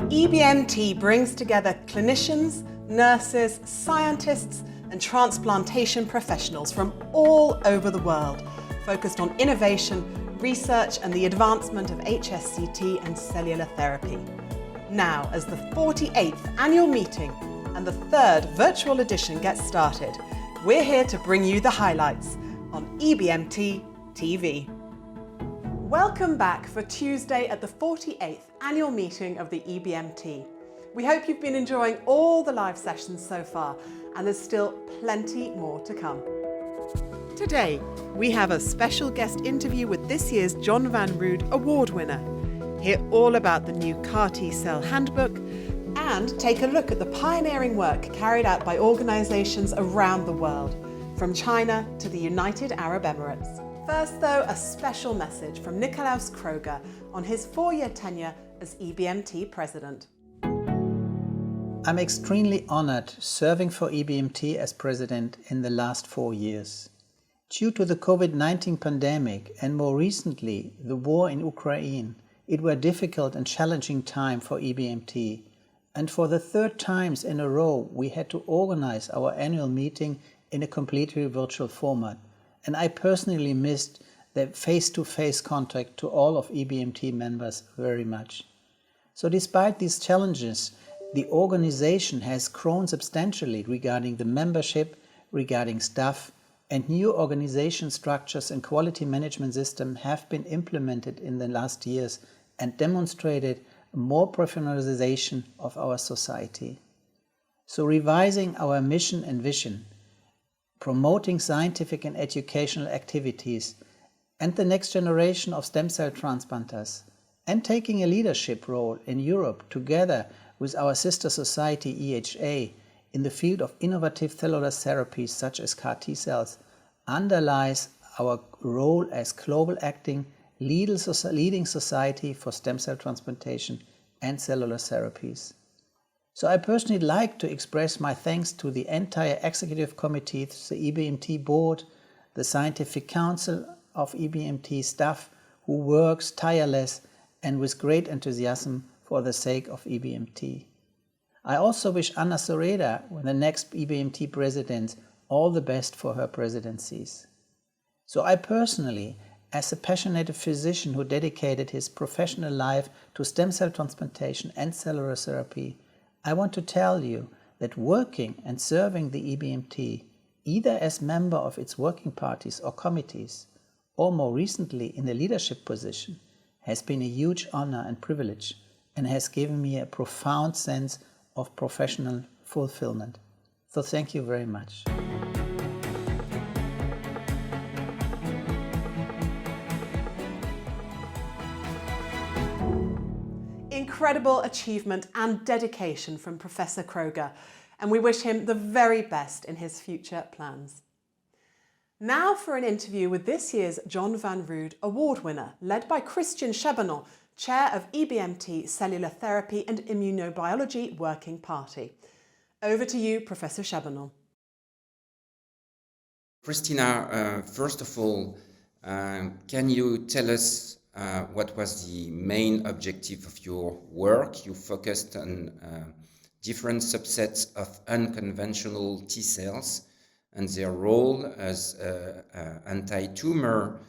EBMT brings together clinicians, nurses, scientists and transplantation professionals from all over the world, focused on innovation, research and the advancement of HSCT and cellular therapy. Now, as the 48th annual meeting and the third virtual edition gets started, we're here to bring you the highlights on EBMT TV. Welcome back for Tuesday at the 48th annual meeting of the EBMT. We hope you've been enjoying all the live sessions so far, and there's still plenty more to come. Today, we have a special guest interview with this year's Jon van Rood Award winner. Hear all about the new CAR T-cell handbook and take a look at the pioneering work carried out by organisations around the world, from China to the United Arab Emirates. First, though, a special message from Nicolaus Kröger on his 4-year tenure as EBMT President. I'm extremely honoured serving for EBMT as President in the last 4 years. Due to the COVID-19 pandemic and more recently the war in Ukraine, it were a difficult and challenging time for EBMT. And for the third time in a row, we had to organise our annual meeting in a completely virtual format. And I personally missed the face-to-face contact to all of EBMT members very much. So despite these challenges, the organization has grown substantially regarding the membership, regarding staff, and new organization structures and quality management system have been implemented in the last years and demonstrated more professionalization of our society. So revising our mission and vision, promoting scientific and educational activities, and the next generation of stem cell transplanters, and taking a leadership role in Europe together with our sister society EHA in the field of innovative cellular therapies such as CAR T-cells, underlies our role as global acting leading society for stem cell transplantation and cellular therapies. So I personally like to express my thanks to the entire executive committee, the EBMT board, the scientific council of EBMT staff who works tireless and with great enthusiasm for the sake of EBMT. I also wish Anna Soreda, the next EBMT president, all the best for her presidencies. So I personally, as a passionate physician who dedicated his professional life to stem cell transplantation and cellular therapy, I want to tell you that working and serving the EBMT, either as member of its working parties or committees, or more recently in a leadership position, has been a huge honor and privilege and has given me a profound sense of professional fulfillment. So thank you very much. Incredible achievement and dedication from Professor Kröger, and we wish him the very best in his future plans. Now for an interview with this year's Jon van Rood Award winner, led by Christian Chabanon, Chair of EBMT Cellular Therapy and Immunobiology Working Party. Over to you, Professor Chabanon. Christina, first of all, can you tell us what was the main objective of your work? You focused on different subsets of unconventional T-cells and their role as anti-tumor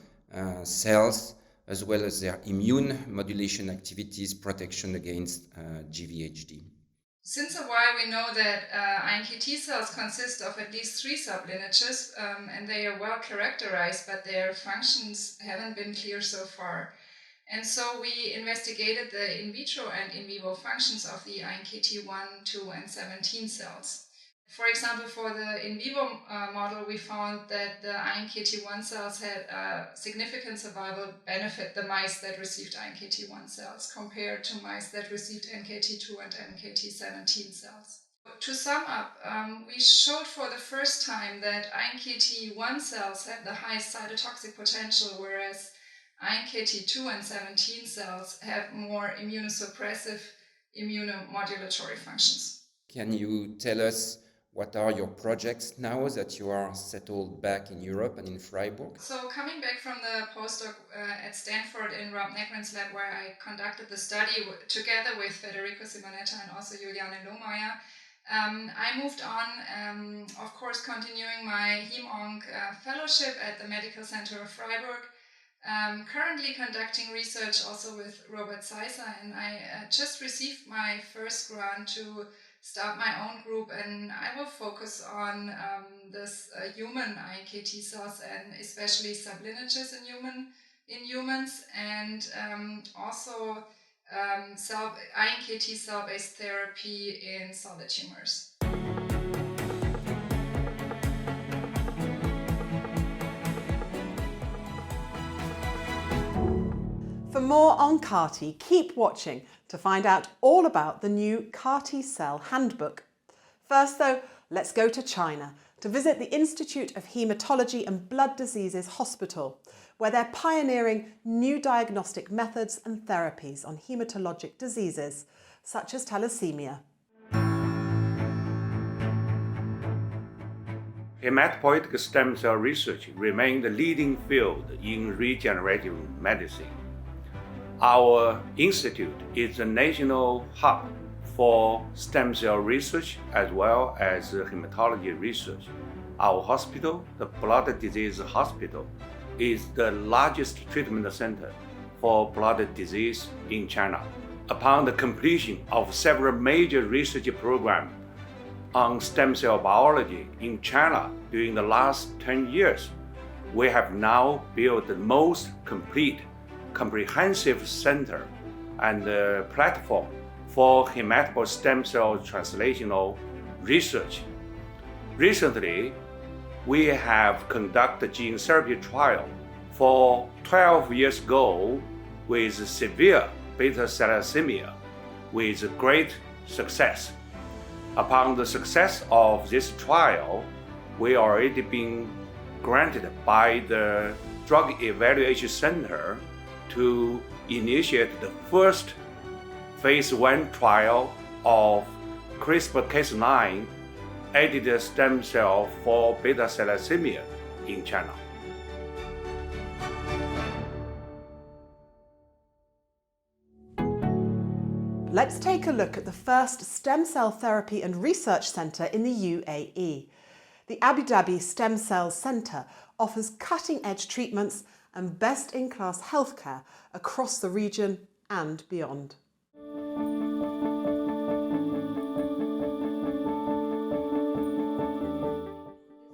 cells, as well as their immune modulation activities, protection against GVHD. Since a while, we know that iNKT cells consist of at least 3 sublineages, and they are well characterized, but their functions haven't been clear so far. And so we investigated the in vitro and in vivo functions of the iNKT 1, 2, and 17 cells. For example, for the in vivo model, we found that the iNKT1 cells had a significant survival benefit, the mice that received iNKT1 cells, compared to mice that received NKT2 and NKT17 cells. To sum up, we showed for the first time that iNKT1 cells have the highest cytotoxic potential, whereas iNKT2 and 17 cells have more immunosuppressive immunomodulatory functions. Can you tell us What are your projects now that you are settled back in Europe and in Freiburg? So coming back from the postdoc at Stanford in Rob Negrin's lab, where I conducted the study together with Federico Simonetta and also Juliane Lohmeier, I moved on, of course, continuing my Hem-Onc fellowship at the Medical Center of Freiburg, currently conducting research also with Robert Seiser, and I just received my first grant to start my own group, and I will focus on this human iNKT cells and especially sublineages in humans, and also iNKT cell-based therapy in solid tumors. For more on CAR T, keep watching to find out all about the new CAR T-cell handbook. First though, let's go to China to visit the Institute of Hematology and Blood Diseases Hospital, where they're pioneering new diagnostic methods and therapies on hematologic diseases, such as thalassemia. Hematopoietic stem cell research remains the leading field in regenerative medicine. Our institute is the national hub for stem cell research as well as hematology research. Our hospital, the Blood Disease Hospital, is the largest treatment center for blood disease in China. Upon the completion of several major research programs on stem cell biology in China during the last 10 years, we have now built the most comprehensive center and platform for hematopoietic stem cell translational research. Recently, we have conducted gene therapy trial for 12 years ago with severe beta thalassemia with great success. Upon the success of this trial, we already been granted by the Drug Evaluation Center to initiate the first phase 1 trial of CRISPR-Cas9 edited stem cell for beta thalassemia in China. Let's take a look at the first stem cell therapy and research centre in the UAE. The Abu Dhabi Stem Cell Centre offers cutting-edge treatments and best-in-class healthcare across the region and beyond.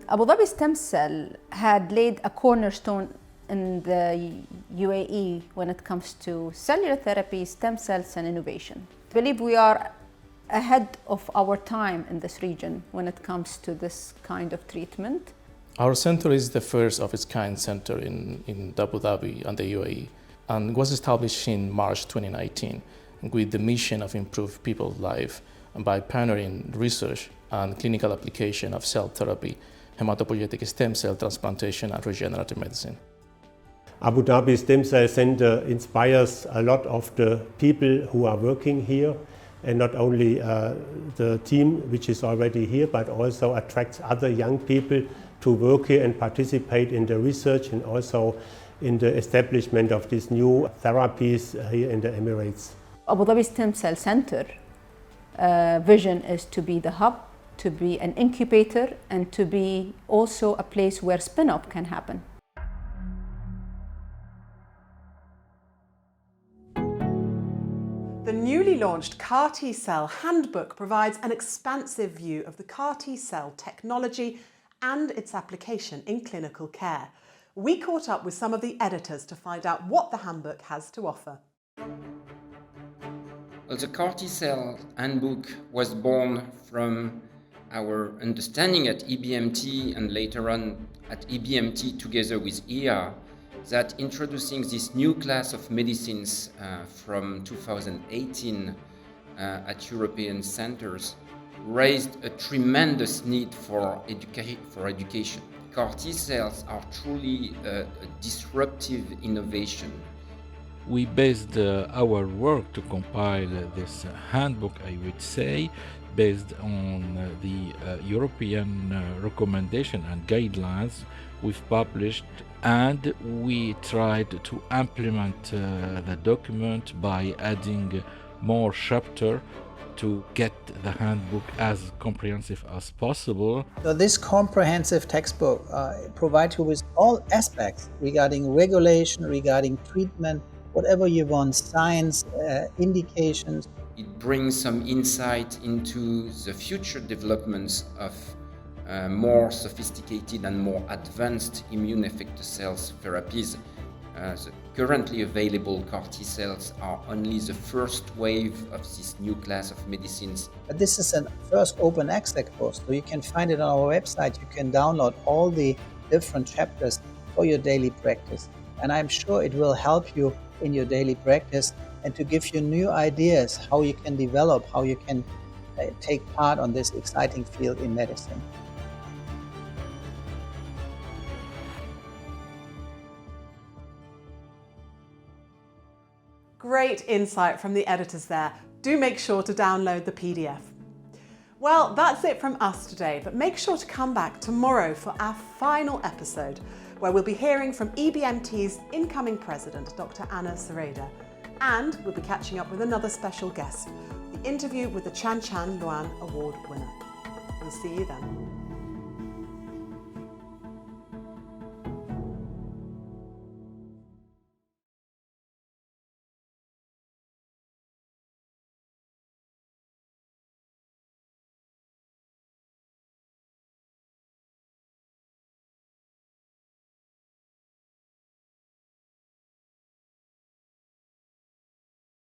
Abu Dhabi Stem Cell had laid a cornerstone in the UAE when it comes to cellular therapy, stem cells and innovation. I believe we are ahead of our time in this region when it comes to this kind of treatment. Our center is the first of its kind center in Abu Dhabi and the UAE, and was established in March 2019 with the mission of improve people's life by pioneering research and clinical application of cell therapy, hematopoietic stem cell transplantation and regenerative medicine. Abu Dhabi Stem Cell Center inspires a lot of the people who are working here, and not only the team which is already here, but also attracts other young people to work here and participate in the research and also in the establishment of these new therapies here in the Emirates. Abu Dhabi Stem Cell Center vision is to be the hub, to be an incubator, and to be also a place where spin-off can happen. The newly launched CAR T-cell Handbook provides an expansive view of the CAR T-cell technology and its application in clinical care. We caught up with some of the editors to find out what the handbook has to offer. Well, the CAR T-cell Handbook was born from our understanding at EBMT and later on at EBMT together with EHA that introducing this new class of medicines from 2018 at European centers raised a tremendous need for education. CAR T-cells are truly a disruptive innovation We based our work to compile this handbook, I would say, based on the European recommendation and guidelines we've published, and we tried to implement the document by adding more chapters to get the handbook as comprehensive as possible. So this comprehensive textbook provides you with all aspects regarding regulation, regarding treatment, whatever you want, science, indications. It brings some insight into the future developments of more sophisticated and more advanced immune effector cells therapies. The currently available CAR T-cells are only the first wave of this new class of medicines. But this is a first open access course, so you can find it on our website. You can download all the different chapters for your daily practice. And I'm sure it will help you in your daily practice and to give you new ideas how you can develop, how you can take part on this exciting field in medicine. Great insight from the editors there. Do make sure to download the PDF. Well, that's it from us today, but make sure to come back tomorrow for our final episode, where we'll be hearing from EBMT's incoming president, Dr. Anna Sereda, and we'll be catching up with another special guest, the interview with the Tcell Handbook Award winner. We'll see you then.